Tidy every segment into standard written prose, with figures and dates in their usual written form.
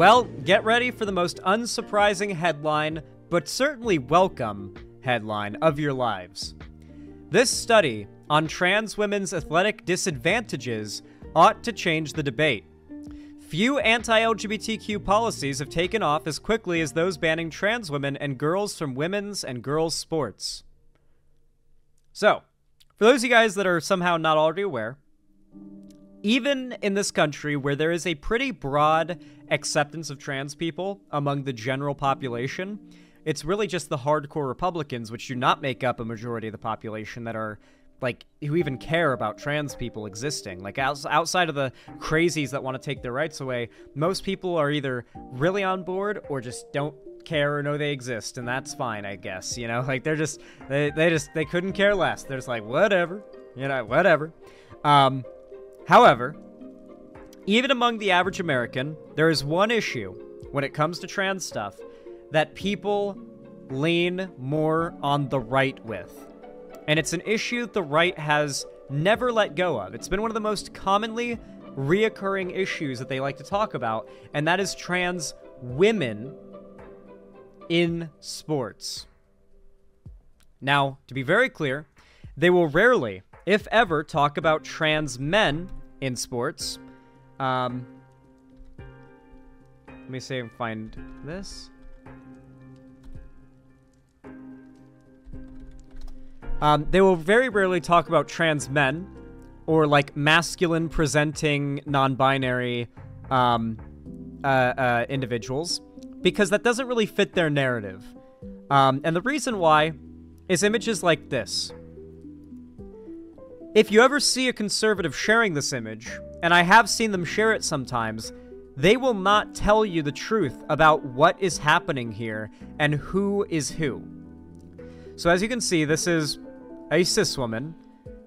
Well, get ready for the most unsurprising headline, but certainly welcome headline of your lives. This study on trans women's athletic disadvantages ought to change the debate. Few anti-LGBTQ policies have taken off as quickly as those banning trans women and girls from women's and girls' sports. So, for those of you guys that are somehow not already aware, even in this country where there is a pretty broad acceptance of trans people among the general population, it's really just the hardcore Republicans, which do not make up a majority of the population, that are, like, who even care about trans people existing. Like, outside of the crazies that want to take their rights away, most people are either really on board or just don't care or know they exist, and that's fine, I guess, you know? Like, they couldn't care less. They're just like, whatever, you know, whatever. However, even among the average American, there is one issue when it comes to trans stuff that people lean more on the right with. And it's an issue the right has never let go of. It's been one of the most commonly reoccurring issues that they like to talk about, and that is trans women in sports. Now, to be very clear, they will rarely, if ever, talk about trans men in sports. Let me see if I can find this. They will very rarely talk about trans men or, like, masculine presenting non-binary individuals, because that doesn't really fit their narrative. And the reason why is images like this. If you ever see a conservative sharing this image, and I have seen them share it sometimes, they will not tell you the truth about what is happening here and who is who. So as you can see, this is a cis woman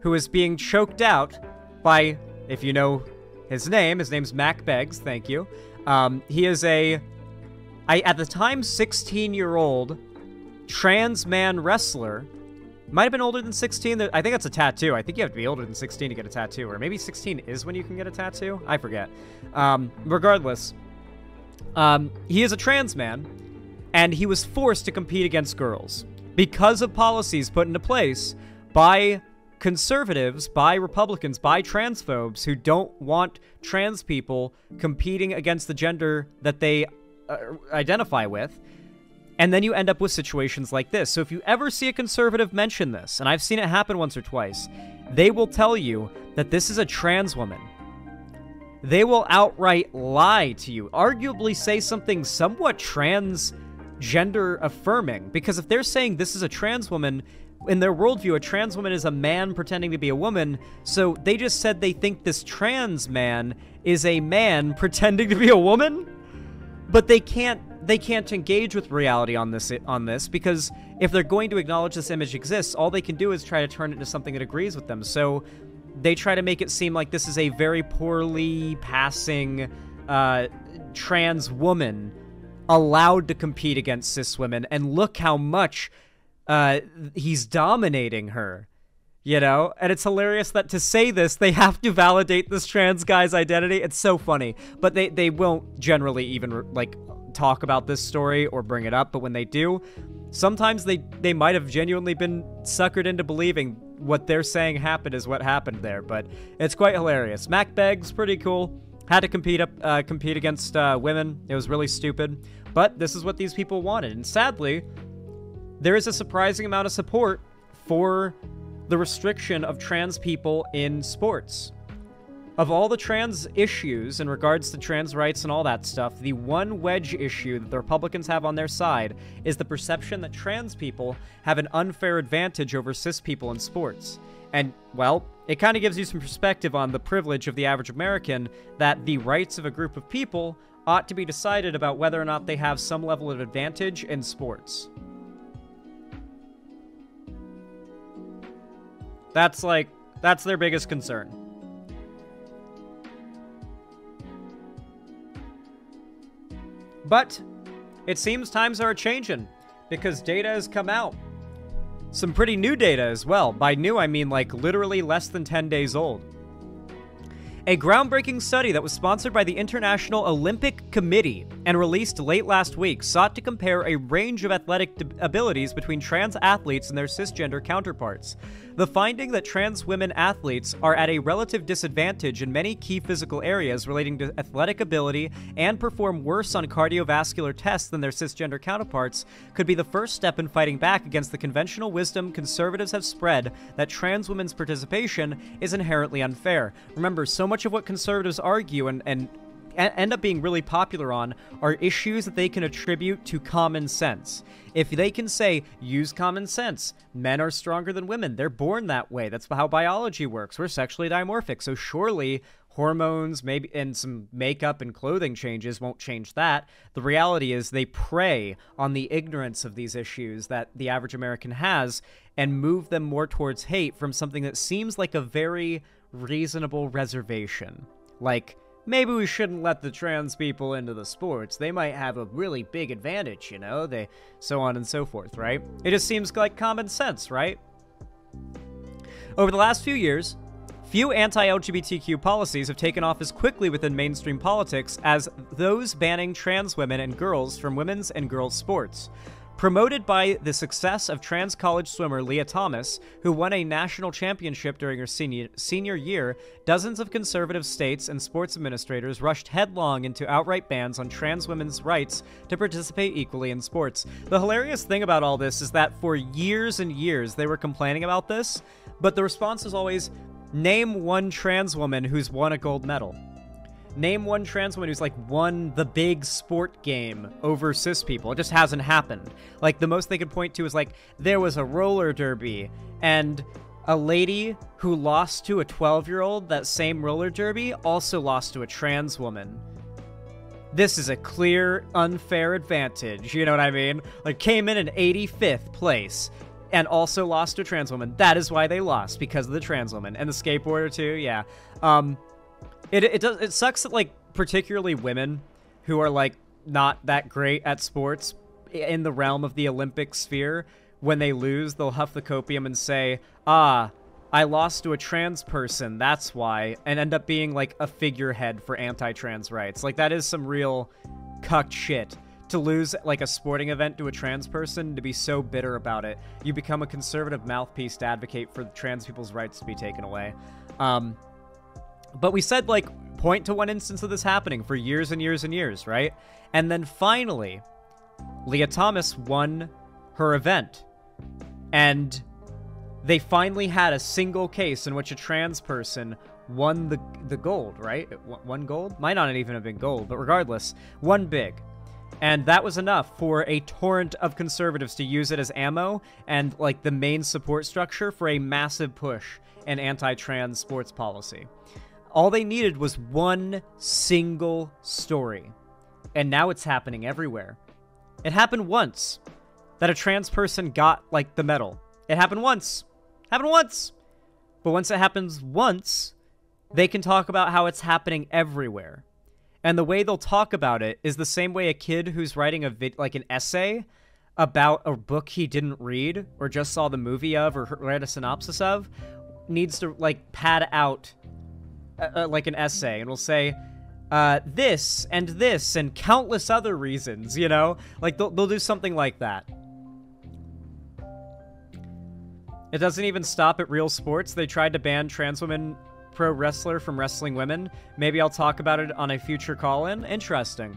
who is being choked out by, if you know his name's Mac Beggs, thank you. He is at the time, 16-year-old trans man wrestler. Might have been older than 16. I think that's a tattoo. I think you have to be older than 16 to get a tattoo, or maybe 16 is when you can get a tattoo. I forget. Regardless, he is a trans man, and he was forced to compete against girls because of policies put into place by conservatives, by Republicans, by transphobes who don't want trans people competing against the gender that they identify with. And then you end up with situations like this. So if you ever see a conservative mention this, and I've seen it happen once or twice, they will tell you that this is a trans woman. They will outright lie to you, arguably say something somewhat transgender affirming, because if they're saying this is a trans woman, in their worldview, a trans woman is a man pretending to be a woman, so they just said they think this trans man is a man pretending to be a woman? But they can't engage with reality on this because if they're going to acknowledge this image exists, all they can do is try to turn it into something that agrees with them. So they try to make it seem like this is a very poorly passing trans woman allowed to compete against cis women, and look how much he's dominating her. You know? And it's hilarious that to say this, they have to validate this trans guy's identity. It's so funny. But they won't generally even, like, talk about this story or bring it up. But when they do, sometimes they might have genuinely been suckered into believing what they're saying happened is what happened there. But it's quite hilarious. Mac Beggs, pretty cool. Had to compete against women. It was really stupid. But this is what these people wanted. And sadly, there is a surprising amount of support for the restriction of trans people in sports. Of all the trans issues in regards to trans rights and all that stuff, the one wedge issue that the Republicans have on their side is the perception that trans people have an unfair advantage over cis people in sports. And, well, it kind of gives you some perspective on the privilege of the average American that the rights of a group of people ought to be decided about whether or not they have some level of advantage in sports. That's their biggest concern. But it seems times are changing because data has come out. Some pretty new data as well. By new, I mean like literally less than 10 days old. A groundbreaking study that was sponsored by the International Olympic Committee and released late last week sought to compare a range of athletic abilities between trans athletes and their cisgender counterparts. The finding that trans women athletes are at a relative disadvantage in many key physical areas relating to athletic ability and perform worse on cardiovascular tests than their cisgender counterparts could be the first step in fighting back against the conventional wisdom conservatives have spread that trans women's participation is inherently unfair. Remember, so much of what conservatives argue and end up being really popular on are issues that they can attribute to common sense. If they can say, use common sense, men are stronger than women, they're born that way, that's how biology works, we're sexually dimorphic, so surely hormones, maybe, and some makeup and clothing changes won't change that. The reality is they prey on the ignorance of these issues that the average American has and move them more towards hate from something that seems like a very reasonable reservation. Like, maybe we shouldn't let the trans people into the sports. They might have a really big advantage, you know? So on and so forth, right? It just seems like common sense, right? Over the last few years, few anti-LGBTQ policies have taken off as quickly within mainstream politics as those banning trans women and girls from women's and girls' sports. Promoted by the success of trans college swimmer Leah Thomas, who won a national championship during her senior year, dozens of conservative states and sports administrators rushed headlong into outright bans on trans women's rights to participate equally in sports. The hilarious thing about all this is that for years and years they were complaining about this, but the response was always, name one trans woman who's won a gold medal. Name one trans woman who's, like, won the big sport game over cis people. It just hasn't happened. Like, the most they could point to is, like, there was a roller derby, and a lady who lost to a 12-year-old, that same roller derby, also lost to a trans woman. This is a clear, unfair advantage, you know what I mean? Like, came in 85th place, and also lost to a trans woman. That is why they lost, because of the trans woman. And the skateboarder, too, yeah. It sucks that, like, particularly women who are, like, not that great at sports in the realm of the Olympic sphere, when they lose, they'll huff the copium and say, I lost to a trans person, that's why, and end up being, like, a figurehead for anti-trans rights. Like, that is some real cucked shit. To lose, like, a sporting event to a trans person, to be so bitter about it. You become a conservative mouthpiece to advocate for trans people's rights to be taken away. But we said, like, point to one instance of this happening for years and years and years, right? And then finally, Leah Thomas won her event. And they finally had a single case in which a trans person won the gold, right? Won gold? Might not even have been gold, but regardless, won big. And that was enough for a torrent of conservatives to use it as ammo and, like, the main support structure for a massive push in anti-trans sports policy. All they needed was one single story. And now it's happening everywhere. It happened once that a trans person got, like, the medal. It happened once. Happened once. But once it happens once, they can talk about how it's happening everywhere. And the way they'll talk about it is the same way a kid who's writing an essay about a book he didn't read or just saw the movie of or read a synopsis of needs to, like, pad out like an essay, and will say this and countless other reasons, you know? Like, they'll do something like that. It doesn't even stop at real sports. They tried to ban trans women pro wrestler from wrestling women. Maybe I'll talk about it on a future call-in. Interesting.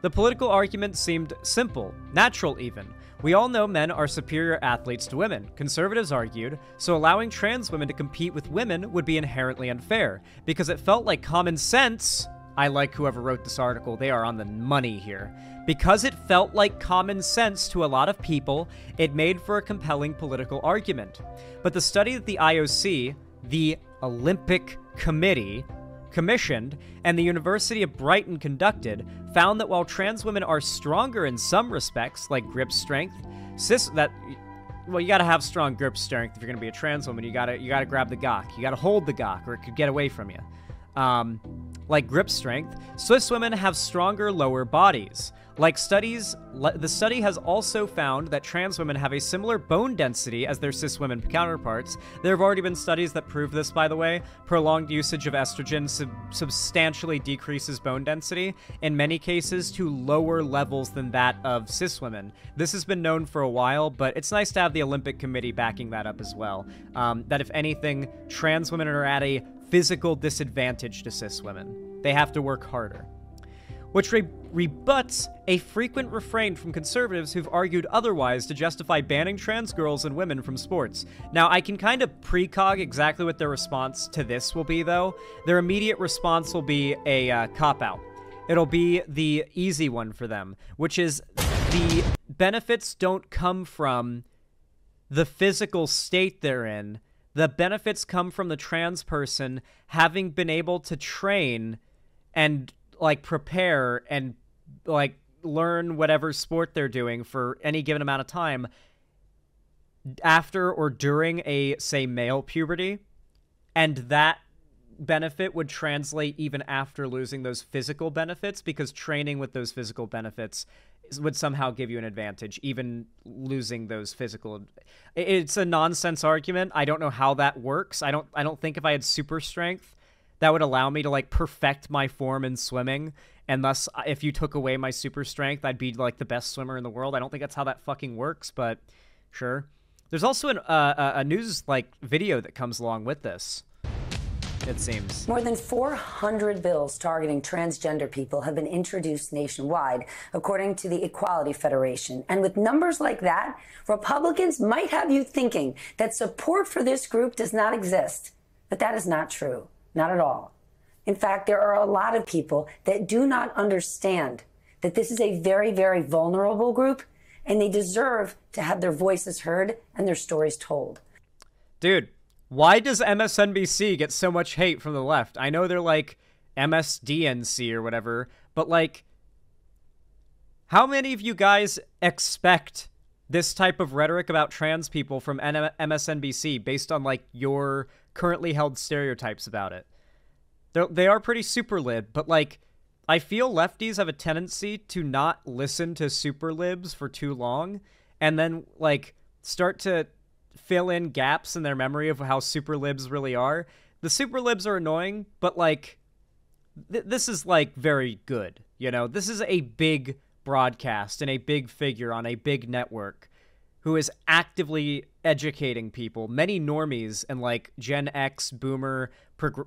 The political argument seemed simple, natural even. We all know men are superior athletes to women, conservatives argued, so allowing trans women to compete with women would be inherently unfair, because it felt like common sense. I like whoever wrote this article, they are on the money here. Because it felt like common sense to a lot of people, it made for a compelling political argument. But the study that the IOC, the Olympic Committee, commissioned, and the University of Brighton conducted, found that while trans women are stronger in some respects, like grip strength, you gotta have strong grip strength if you're gonna be a trans woman. You gotta grab the gok. You gotta hold the gok, or it could get away from you. like grip strength, cis women have stronger lower bodies. Like the study has also found that trans women have a similar bone density as their cis women counterparts. There have already been studies that prove this, by the way. Prolonged usage of estrogen substantially decreases bone density, in many cases to lower levels than that of cis women. This has been known for a while, but it's nice to have the Olympic Committee backing that up as well. That if anything, trans women are at a physical disadvantage to cis women. They have to work harder. Which rebuts a frequent refrain from conservatives who've argued otherwise to justify banning trans girls and women from sports. Now, I can kind of precog exactly what their response to this will be, though. Their immediate response will be a cop-out. It'll be the easy one for them, which is the benefits don't come from the physical state they're in. The benefits come from the trans person having been able to train and like prepare and like learn whatever sport they're doing for any given amount of time after or during a, say, male puberty, and that benefit would translate even after losing those physical benefits, because training with those physical benefits would somehow give you an advantage, even losing those physical. It's a nonsense argument. I don't know how that works. I don't think if I had super strength that would allow me to like perfect my form in swimming, and thus if you took away my super strength, I'd be like the best swimmer in the world. I don't think that's how that fucking works, but sure. There's also a news like video that comes along with this, it seems. More than 400 bills targeting transgender people have been introduced nationwide, according to the Equality Federation. And with numbers like that, Republicans might have you thinking that support for this group does not exist. But that is not true. Not at all. In fact, there are a lot of people that do not understand that this is a very, very vulnerable group, and they deserve to have their voices heard and their stories told. Dude, why does MSNBC get so much hate from the left? I know they're like MSDNC or whatever, but like, how many of you guys expect this type of rhetoric about trans people from MSNBC based on like your currently held stereotypes about it? They are pretty super lib, but like, I feel lefties have a tendency to not listen to super libs for too long and then like start to fill in gaps in their memory of how super libs really are. The super libs are annoying, but like this is like very good, you know? This is a big broadcast and a big figure on a big network who is actively educating people, many normies and like Gen X, boomer,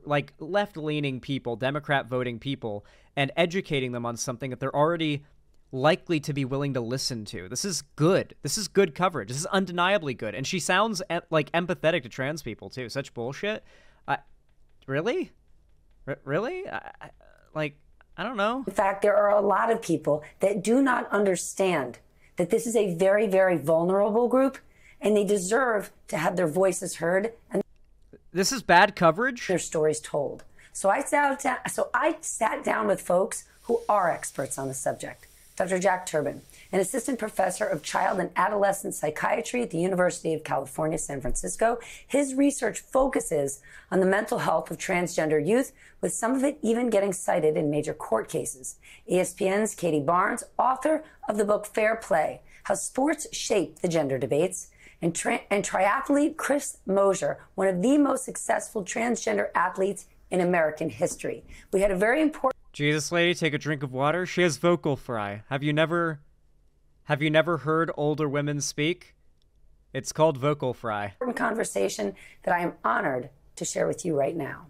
like left-leaning people, Democrat voting people, and educating them on something that they're already likely to be willing to listen to. This is good. This is good coverage. This is undeniably good. And she sounds like empathetic to trans people too. Such bullshit. Really? Really? Like, I don't know. In fact, there are a lot of people that do not understand that this is a very, very vulnerable group, and they deserve to have their voices heard and this is bad coverage, their stories told. So I sat down with folks who are experts on the subject. Dr. Jack Turban, an assistant professor of child and adolescent psychiatry at the University of California, San Francisco. His research focuses on the mental health of transgender youth, with some of it even getting cited in major court cases. ESPN's Katie Barnes, author of the book Fair Play, How Sports Shape the Gender Debates, and triathlete Chris Mosier, one of the most successful transgender athletes in American history. We had a very important... Jesus lady, take a drink of water. She has vocal fry. Have you never heard older women speak? It's called vocal fry. Conversation that I am honored to share with you right now.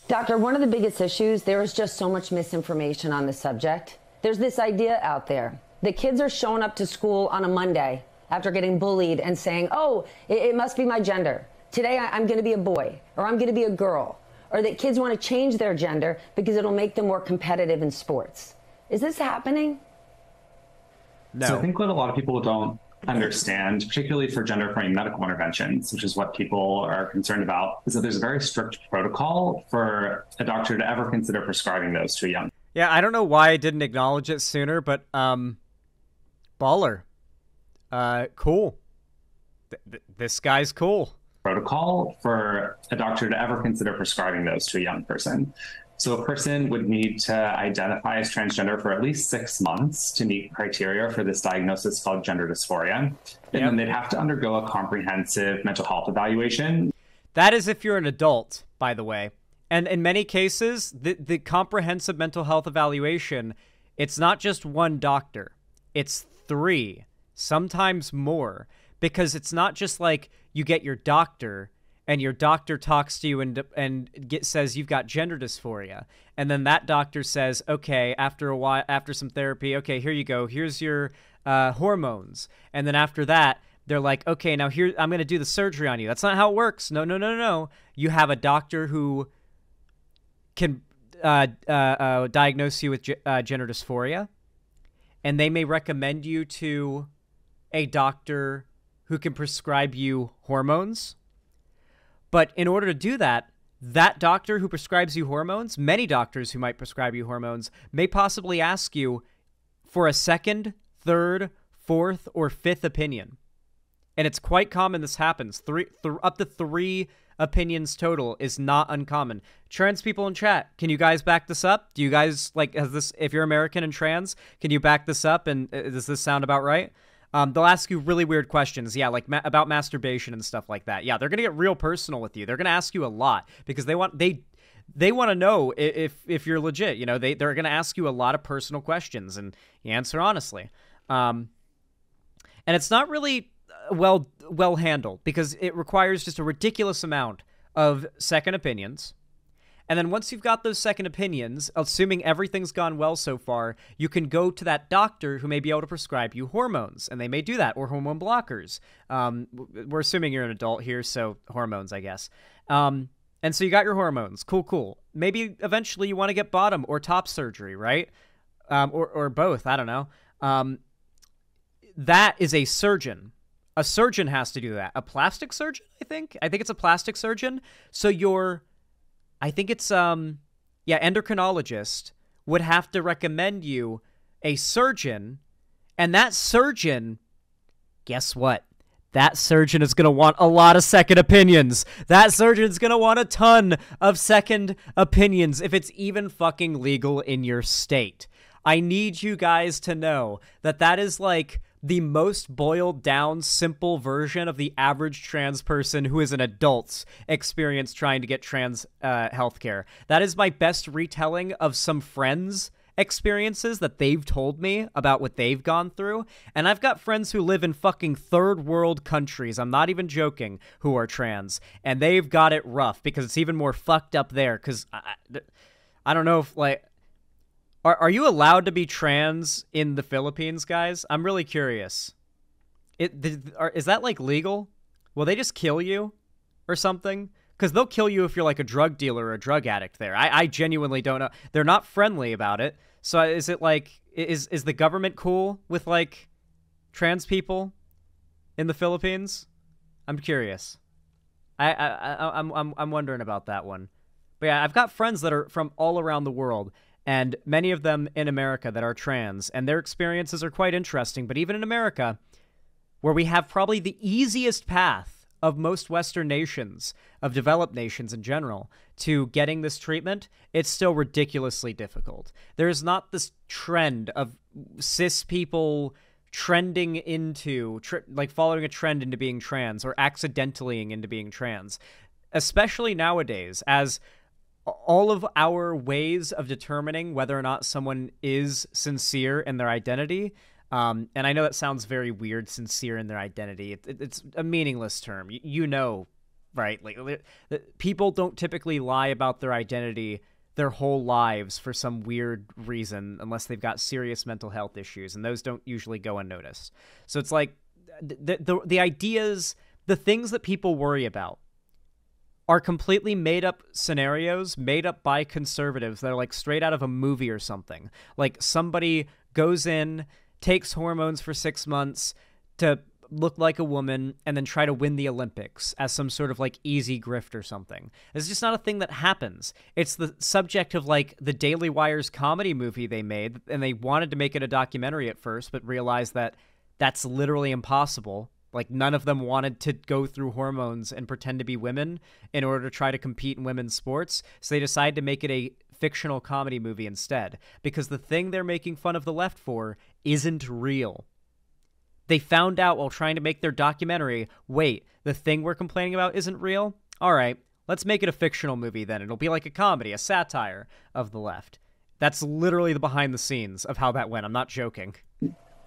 Doctor, one of the biggest issues, there is just so much misinformation on the subject. There's this idea out there that kids are showing up to school on a Monday after getting bullied and saying, oh, it must be my gender. Today I'm going to be a boy, or I'm going to be a girl. Or that kids want to change their gender because it'll make them more competitive in sports. Is this happening? No. So I think what a lot of people don't understand, particularly for gender-affirming medical interventions, which is what people are concerned about, is that there's a very strict protocol for a doctor to ever consider prescribing those to a young. Yeah, I don't know why I didn't acknowledge it sooner, but baller. Cool. This guy's cool. protocol for a doctor to ever consider prescribing those to a young person. So a person would need to identify as transgender for at least 6 months to meet criteria for this diagnosis called gender dysphoria. And then they'd have to undergo a comprehensive mental health evaluation. That is if you're an adult, by the way. And in many cases, the comprehensive mental health evaluation, it's not just one doctor. It's 3, sometimes more. Because it's not just like you get your doctor and your doctor talks to you and says you've got gender dysphoria. And then that doctor says, okay, after a while, after some therapy, okay, here you go. Here's your hormones. And then after that, they're like, okay, now here, I'm going to do the surgery on you. That's not how it works. No. You have a doctor who can diagnose you with gender dysphoria. And they may recommend you to a doctor who can prescribe you hormones. But in order to do that, that doctor who prescribes you hormones, many doctors who might prescribe you hormones, may possibly ask you for a second, third, fourth, or fifth opinion. And it's quite common this happens. Up to 3 opinions total is not uncommon. Trans people in chat, can you guys back this up? Do you guys, like, has this, if you're American and trans, can you back this up? And does this sound about right? They'll ask you really weird questions. Yeah, like about masturbation and stuff like that. Yeah, they're going to get real personal with you. They're going to ask you a lot because they want to know if you're legit. You know, they're going to ask you a lot of personal questions and you answer honestly. And it's not really well handled because it requires just a ridiculous amount of second opinions. And then once you've got those second opinions, assuming everything's gone well so far, you can go to that doctor who may be able to prescribe you hormones, and they may do that, or hormone blockers. We're assuming you're an adult here, so hormones, I guess. And so you got your hormones. Cool. Maybe eventually you want to get bottom or top surgery, right? Or both, I don't know. That is a surgeon. A surgeon has to do that. A plastic surgeon, I think? I think it's a plastic surgeon. So I think it's, endocrinologist would have to recommend you a surgeon, and that surgeon, guess what? That surgeon is going to want a lot of second opinions. That surgeon's going to want a ton of second opinions if it's even fucking legal in your state. I need you guys to know that is like the most boiled down, simple version of the average trans person who is an adult's experience trying to get trans healthcare. That is my best retelling of some friends' experiences that they've told me about what they've gone through. And I've got friends who live in fucking third world countries, I'm not even joking, who are trans. And they've got it rough because it's even more fucked up there. Because I don't know if, like... Are you allowed to be trans in the Philippines, guys? I'm really curious. Is that, like, legal? Will they just kill you or something? Because they'll kill you if you're, like, a drug dealer or a drug addict there. I genuinely don't know. They're not friendly about it. So is it, like, is the government cool with, like, trans people in the Philippines? I'm curious. I'm wondering about that one. But yeah, I've got friends that are from all around the world, and many of them in America that are trans, and their experiences are quite interesting. But even in America, where we have probably the easiest path of most Western nations, of developed nations in general, to getting this treatment, it's still ridiculously difficult. There's not this trend of cis people trending into, like following a trend into being trans, or accidentally into being trans, especially nowadays, as all of our ways of determining whether or not someone is sincere in their identity, and I know that sounds very weird, sincere in their identity. It's a meaningless term. You know, right? Like, people don't typically lie about their identity their whole lives for some weird reason unless they've got serious mental health issues, and those don't usually go unnoticed. So it's like the ideas, the things that people worry about are completely made-up scenarios made up by conservatives that are like straight out of a movie or something. Like somebody goes in, takes hormones for 6 months to look like a woman, and then try to win the Olympics as some sort of like easy grift or something. It's just not a thing that happens. It's the subject of like the Daily Wire's comedy movie they made, and they wanted to make it a documentary at first, but realized that that's literally impossible. Like, none of them wanted to go through hormones and pretend to be women in order to try to compete in women's sports. So they decided to make it a fictional comedy movie instead, because the thing they're making fun of the left for isn't real. They found out while trying to make their documentary, wait, the thing we're complaining about isn't real? All right, let's make it a fictional movie then. It'll be like a comedy, a satire of the left. That's literally the behind the scenes of how that went. I'm not joking.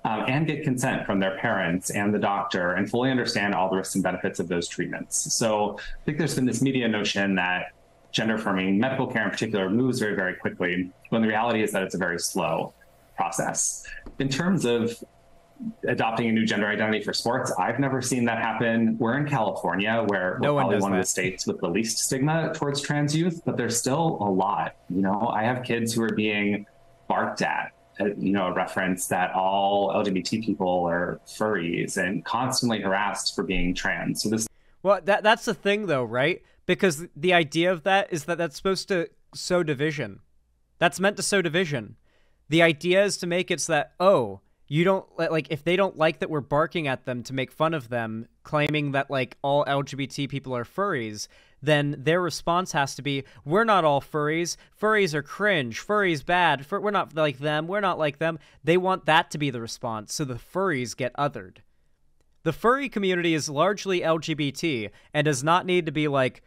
And get consent from their parents and the doctor and fully understand all the risks and benefits of those treatments. So I think there's been this media notion that gender affirming medical care in particular moves very, very quickly, when the reality is that it's a very slow process. In terms of adopting a new gender identity for sports, I've never seen that happen. We're in California, where we're probably one of the states with the least stigma towards trans youth, but there's still a lot. You know, I have kids who are being barked at, you know, a reference that all LGBT people are furries, and constantly harassed for being trans. So this. Well, that's the thing, though, right? Because the idea of that is that that's supposed to sow division. That's meant to sow division. The idea is to make it so that, oh, you don't, like, if they don't like that we're barking at them to make fun of them, claiming that, like, all LGBT people are furries, then their response has to be, we're not all furries. Furries are cringe. Furries bad. We're not like them. We're not like them. They want that to be the response, so the furries get othered. The furry community is largely LGBT and does not need to be, like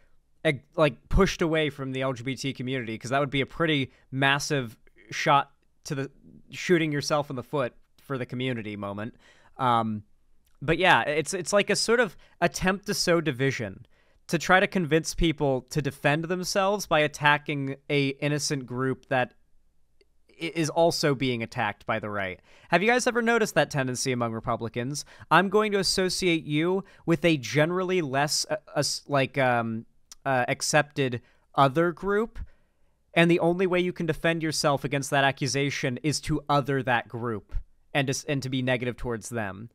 pushed away from the LGBT community, because that would be a pretty massive shot to the shooting yourself in the foot for the community moment. But yeah, it's like a sort of attempt to sow division, to try to convince people to defend themselves by attacking a innocent group that is also being attacked by the right. Have you guys ever noticed that tendency among Republicans? I'm going to associate you with a generally less accepted other group, and the only way you can defend yourself against that accusation is to other that group and to be negative towards them,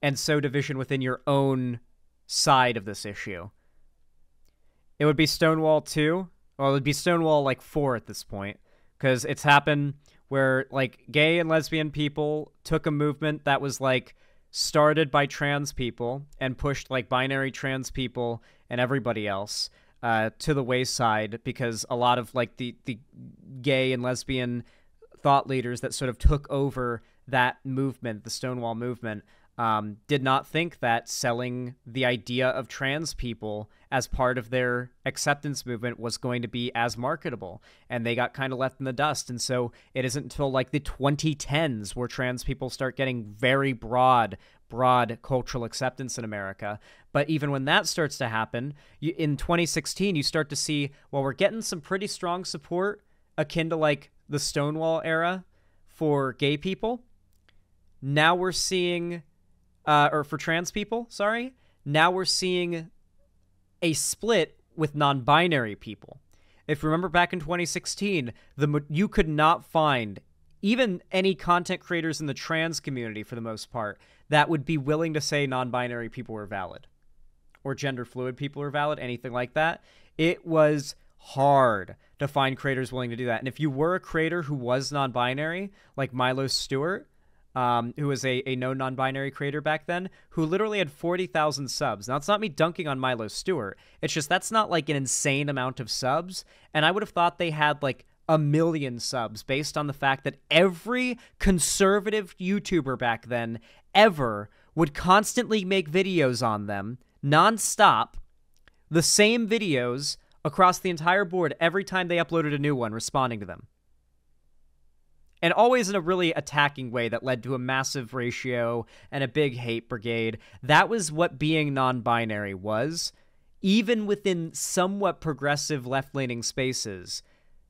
and sow division within your own side of this issue. It would be Stonewall 2. Well, it would be Stonewall like 4 at this point, because it's happened where, like, gay and lesbian people took a movement that was, like, started by trans people and pushed, like, binary trans people and everybody else to the wayside, because a lot of, like, the gay and lesbian thought leaders that sort of took over that movement, the Stonewall movement, did not think that selling the idea of trans people as part of their acceptance movement was going to be as marketable, and they got kind of left in the dust. And so it isn't until like the 2010s where trans people start getting very broad cultural acceptance in America. But even when that starts to happen, in 2016, you start to see, well, we're getting some pretty strong support akin to like the Stonewall era for gay people. Now we're seeing, or for trans people, sorry. Now we're seeing a split with non-binary people. If you remember back in 2016, you could not find even any content creators in the trans community, for the most part, that would be willing to say non-binary people were valid or gender fluid people were valid, anything like that. It was hard to find creators willing to do that. And if you were a creator who was non-binary, like Milo Stewart, who was a known non-binary creator back then, who literally had 40,000 subs. Now, it's not me dunking on Milo Stewart. It's just that's not like an insane amount of subs. And I would have thought they had like 1 million subs based on the fact that every conservative YouTuber back then ever would constantly make videos on them nonstop, the same videos across the entire board every time they uploaded a new one, responding to them. And always in a really attacking way that led to a massive ratio and a big hate brigade. That was what being non-binary was, even within somewhat progressive left-leaning spaces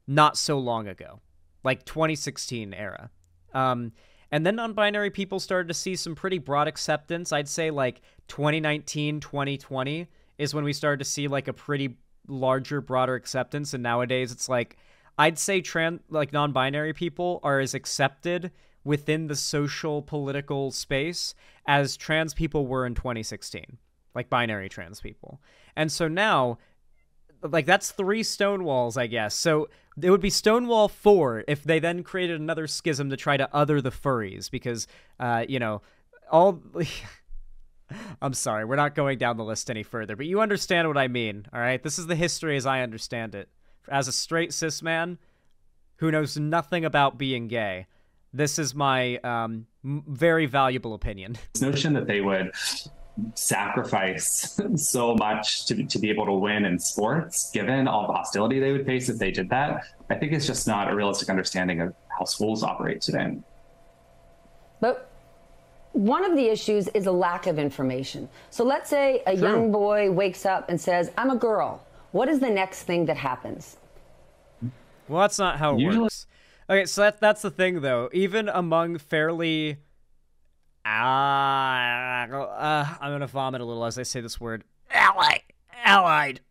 not so long ago, like 2016 era. And then non-binary people started to see some pretty broad acceptance. I'd say like 2019, 2020 is when we started to see like a pretty larger, broader acceptance. And nowadays it's like, I'd say non-binary people are as accepted within the social political space as trans people were in 2016, like binary trans people. And so now, like, that's 3 Stonewalls, I guess. So it would be Stonewall 4 if they then created another schism to try to other the furries, because, I'm sorry, we're not going down the list any further, but you understand what I mean, all right? This is the history as I understand it. As a straight cis man who knows nothing about being gay, this is my very valuable opinion. This notion that they would sacrifice so much to be able to win in sports, given all the hostility they would face if they did that, I think it's just not a realistic understanding of how schools operate today. But one of the issues is a lack of information. So let's say a young boy wakes up and says, I'm a girl. What is the next thing that happens? Well, that's not how it works. Okay, so that's the thing, though. Even among fairly... I'm going to vomit a little as I say this word. Allied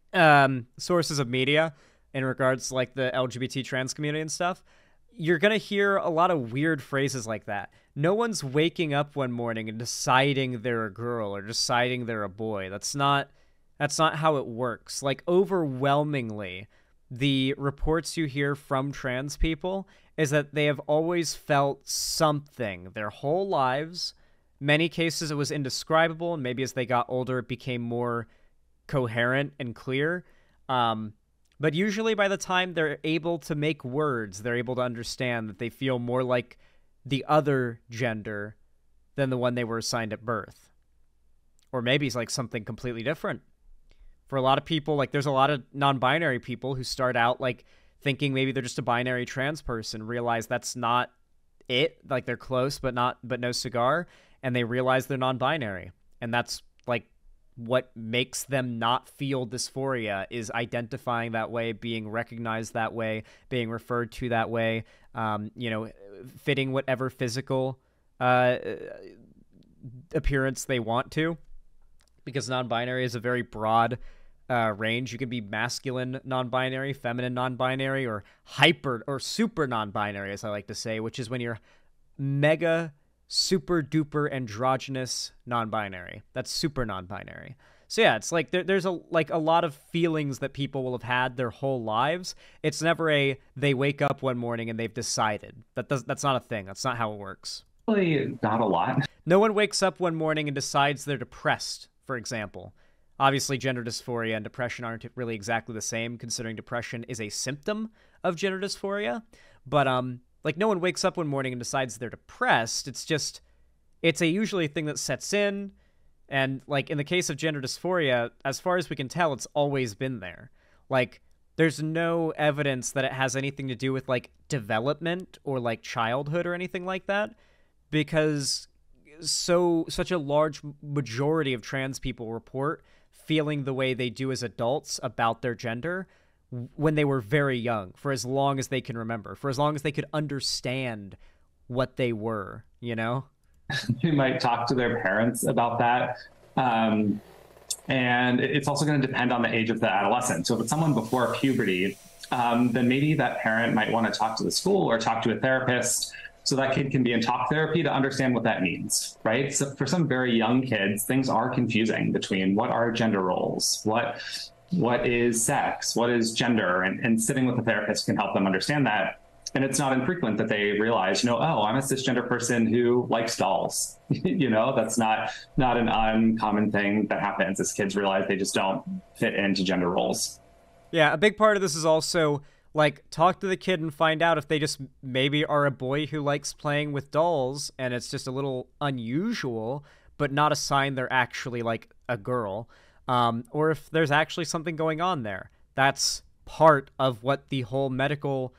sources of media in regards to, like, the LGBT trans community and stuff, you're going to hear a lot of weird phrases like that. No one's waking up one morning and deciding they're a girl or deciding they're a boy. That's not how it works. Like, overwhelmingly, the reports you hear from trans people is that they have always felt something their whole lives. Many cases it was indescribable, and maybe as they got older it became more coherent and clear. But usually by the time they're able to make words, they're able to understand that they feel more like the other gender than the one they were assigned at birth. Or maybe it's like something completely different. For a lot of people, like, there's a lot of non-binary people who start out like thinking maybe they're just a binary trans person, realize that's not it, like they're close but no cigar, and they realize they're non-binary. And that's like what makes them not feel dysphoria, is identifying that way, being recognized that way, being referred to that way, fitting whatever physical appearance they want to, because non-binary is a very broad range. You can be masculine non-binary, feminine non-binary, or hyper or super non-binary, as I like to say, which is when you're mega super duper androgynous non-binary. That's super non-binary. So yeah, it's like there's a lot of feelings that people will have had their whole lives. It's never they wake up one morning and they've decided. That's not a thing. That's not how it works. Really, not a lot. No one wakes up one morning and decides they're depressed, for example. Obviously, gender dysphoria and depression aren't really exactly the same, considering depression is a symptom of gender dysphoria. But like, no one wakes up one morning and decides they're depressed. It's a usually thing that sets in. And like in the case of gender dysphoria, as far as we can tell, it's always been there. Like, there's no evidence that it has anything to do with like development or like childhood or anything like that, because such a large majority of trans people report feeling the way they do as adults about their gender when they were very young, for as long as they can remember, for as long as they could understand what they were, you know? They might talk to their parents about that. And it's also going to depend on the age of the adolescent. So if it's someone before puberty, then maybe that parent might want to talk to the school or talk to a therapist, so that kid can be in talk therapy to understand what that means, right? So for some very young kids, things are confusing between what are gender roles, what is sex, what is gender, and sitting with a therapist can help them understand that. And it's not infrequent that they realize, oh, I'm a cisgender person who likes dolls. That's not an uncommon thing that happens as kids realize they just don't fit into gender roles. Yeah, a big part of this is also, like, talk to the kid and find out if they just maybe are a boy who likes playing with dolls and it's just a little unusual, but not a sign they're actually, like, a girl. Or if there's actually something going on there. That's part of what the whole medical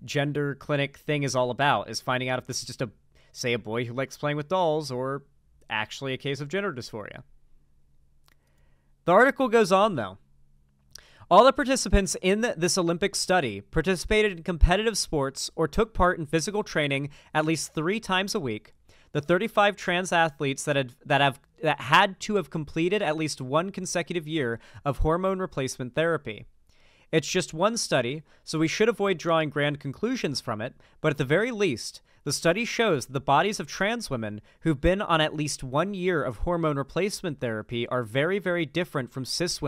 gender clinic thing is all about, is finding out if this is just a boy who likes playing with dolls or actually a case of gender dysphoria. The article goes on, though. All the participants in this Olympic study participated in competitive sports or took part in physical training at least 3 times a week. The 35 trans athletes that had to have completed at least 1 consecutive year of hormone replacement therapy. It's just one study, so we should avoid drawing grand conclusions from it, but at the very least, the study shows the bodies of trans women who've been on at least 1 year of hormone replacement therapy are very, very different from cis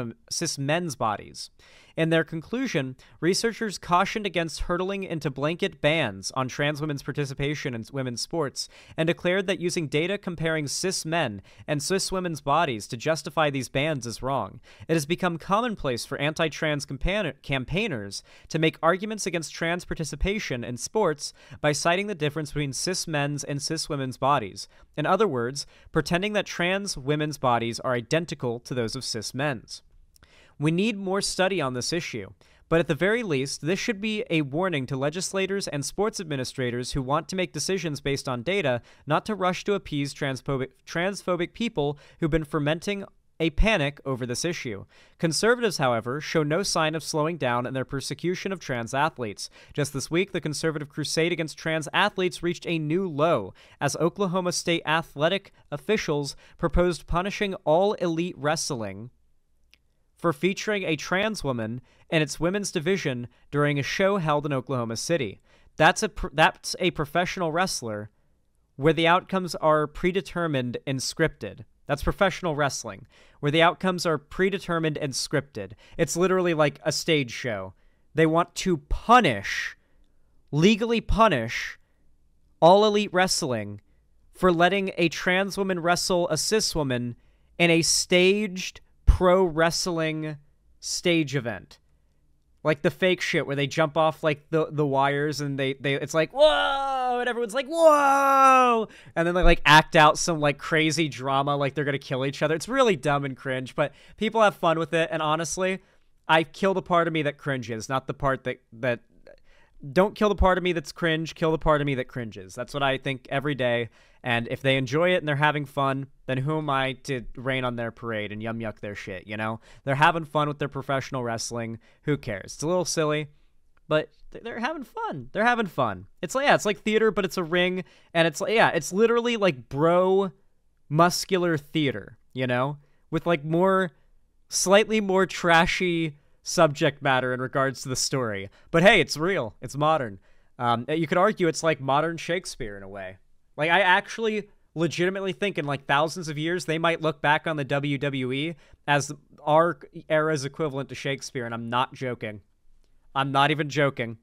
men's bodies. In their conclusion, researchers cautioned against hurtling into blanket bans on trans women's participation in women's sports and declared that using data comparing cis men and cis women's bodies to justify these bans is wrong. It has become commonplace for anti-trans campaigners to make arguments against trans participation in sports by citing the difference between cis men's and cis women's bodies. In other words, pretending that trans women's bodies are identical to those of cis men's. We need more study on this issue, but at the very least, this should be a warning to legislators and sports administrators who want to make decisions based on data, not to rush to appease transphobic people who've been fermenting a panic over this issue. Conservatives, however, show no sign of slowing down in their persecution of trans athletes. Just this week, the conservative crusade against trans athletes reached a new low, as Oklahoma State athletic officials proposed punishing all elite wrestling for featuring a trans woman in its women's division during a show held in Oklahoma City. That's a professional wrestler where the outcomes are predetermined and scripted. That's professional wrestling, where the outcomes are predetermined and scripted. It's literally like a stage show. They want to legally punish all elite wrestling for letting a trans woman wrestle a cis woman in a staged pro wrestling stage event. Like the fake shit where they jump off like the wires and they it's like, whoa, and everyone's like, whoa, and then they like act out some like crazy drama like they're gonna kill each other. It's really dumb and cringe, but people have fun with it, and honestly, I kill the part of me that cringes, not the part that don't kill the part of me that's cringe, kill the part of me that cringes. That's what I think every day. And if they enjoy it and they're having fun, then who am I to rain on their parade and yuck their shit, you know? They're having fun with their professional wrestling. Who cares? It's a little silly, but they're having fun. They're having fun. It's like, yeah, it's like theater, but it's a ring. And it's like, yeah, it's literally like bro muscular theater, you know? With like slightly more trashy subject matter in regards to the story. But hey, it's real. It's modern. You could argue it's like modern Shakespeare in a way. Like, I actually legitimately think in like thousands of years, they might look back on the WWE as our era's equivalent to Shakespeare, and I'm not joking. I'm not even joking.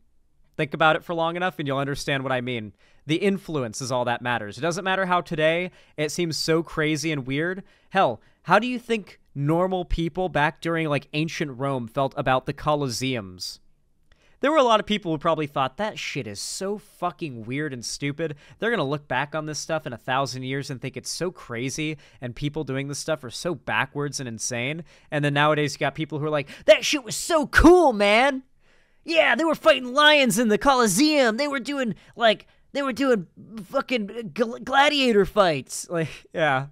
Think about it for long enough and you'll understand what I mean. The influence is all that matters. It doesn't matter how today it seems so crazy and weird. Hell, how do you think normal people back during like ancient Rome felt about the Colosseums? There were a lot of people who probably thought that shit is so fucking weird and stupid. They're going to look back on this stuff in 1,000 years and think it's so crazy and people doing this stuff are so backwards and insane. And then nowadays you got people who are like, that shit was so cool, man. Yeah, they were fighting lions in the Colosseum. They were doing fucking gladiator fights. Like, yeah.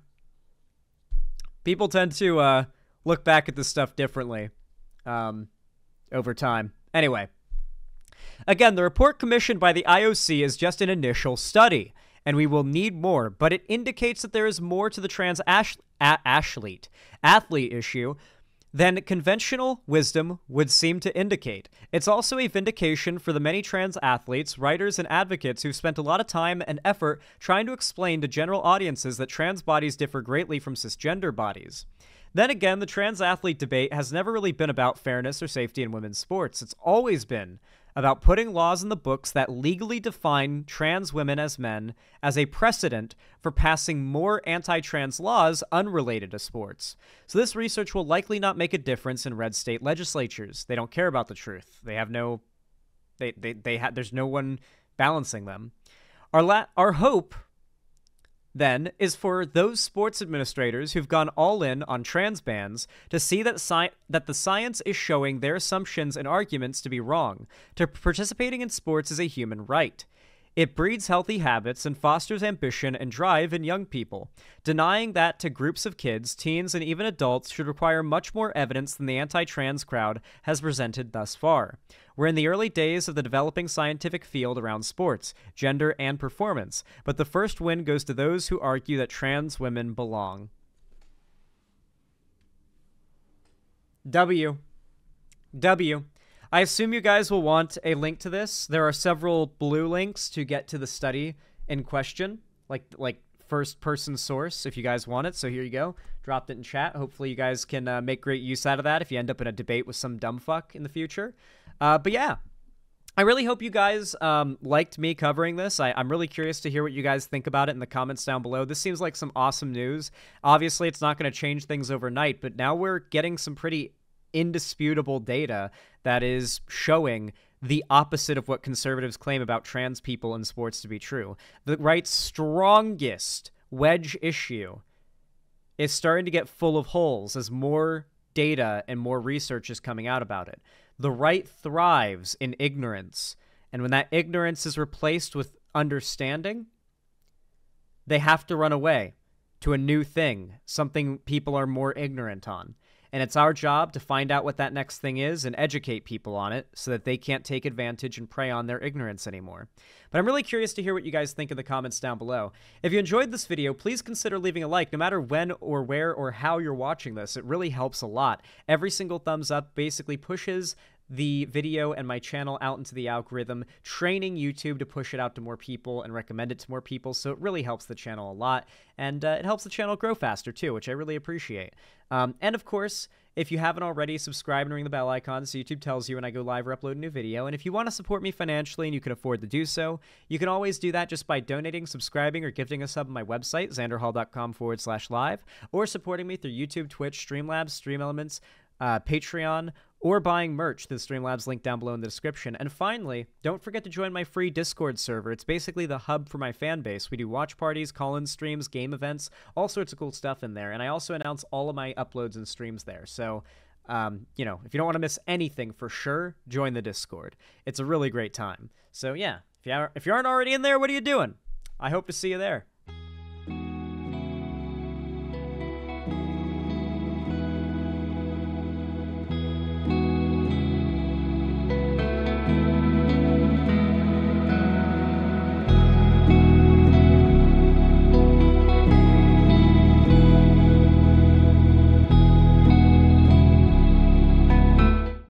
People tend to look back at this stuff differently over time. Anyway. Again, the report commissioned by the IOC is just an initial study, and we will need more, but it indicates that there is more to the trans athlete issue than conventional wisdom would seem to indicate. It's also a vindication for the many trans athletes, writers, and advocates who've spent a lot of time and effort trying to explain to general audiences that trans bodies differ greatly from cisgender bodies. Then again, the trans athlete debate has never really been about fairness or safety in women's sports. It's always been about putting laws in the books that legally define trans women as men as a precedent for passing more anti-trans laws unrelated to sports. So this research will likely not make a difference in red state legislatures. They don't care about the truth. They have no, there's no one balancing them. Our hope then is for those sports administrators who've gone all in on trans bans to see that that the science is showing their assumptions and arguments to be wrong. Participating in sports is a human right. It breeds healthy habits and fosters ambition and drive in young people. Denying that to groups of kids, teens, and even adults should require much more evidence than the anti-trans crowd has presented thus far. We're in the early days of the developing scientific field around sports, gender, and performance, but the first win goes to those who argue that trans women belong. W. I assume you guys will want a link to this. There are several blue links to get to the study in question, like first-person source if you guys want it. So here you go. Dropped it in chat. Hopefully you guys can make great use out of that if you end up in a debate with some dumb fuck in the future. But yeah, I really hope you guys liked me covering this. I'm really curious to hear what you guys think about it in the comments down below. This seems like some awesome news. Obviously, it's not going to change things overnight, but now we're getting some pretty indisputable data that is showing the opposite of what conservatives claim about trans people in sports to be true. The right's strongest wedge issue is starting to get full of holes as more data and more research is coming out about it. The right thrives in ignorance, and when that ignorance is replaced with understanding, they have to run away to a new thing, something people are more ignorant on. And it's our job to find out what that next thing is and educate people on it so that they can't take advantage and prey on their ignorance anymore. But I'm really curious to hear what you guys think in the comments down below. If you enjoyed this video, please consider leaving a like, no matter when or where or how you're watching this. It really helps a lot. Every single thumbs up basically pushes the video and my channel out into the algorithm, training YouTube to push it out to more people and recommend it to more people, so it really helps the channel a lot, and it helps the channel grow faster too, which I really appreciate. And of course, if you haven't already, subscribe and ring the bell icon so YouTube tells you when I go live or upload a new video. And if you want to support me financially and you can afford to do so, you can always do that just by donating, subscribing, or gifting a sub on my website, xanderhall.com/live, or supporting me through YouTube, Twitch, Streamlabs, Stream Elements, Patreon, or buying merch through the Streamlabs link down below in the description. And finally, don't forget to join my free Discord server. It's basically the hub for my fan base. We do watch parties, call-in streams, game events, all sorts of cool stuff in there. And I also announce all of my uploads and streams there. So, you know, if you don't want to miss anything, for sure, join the Discord. It's a really great time. So yeah, if you aren't already in there, what are you doing? I hope to see you there.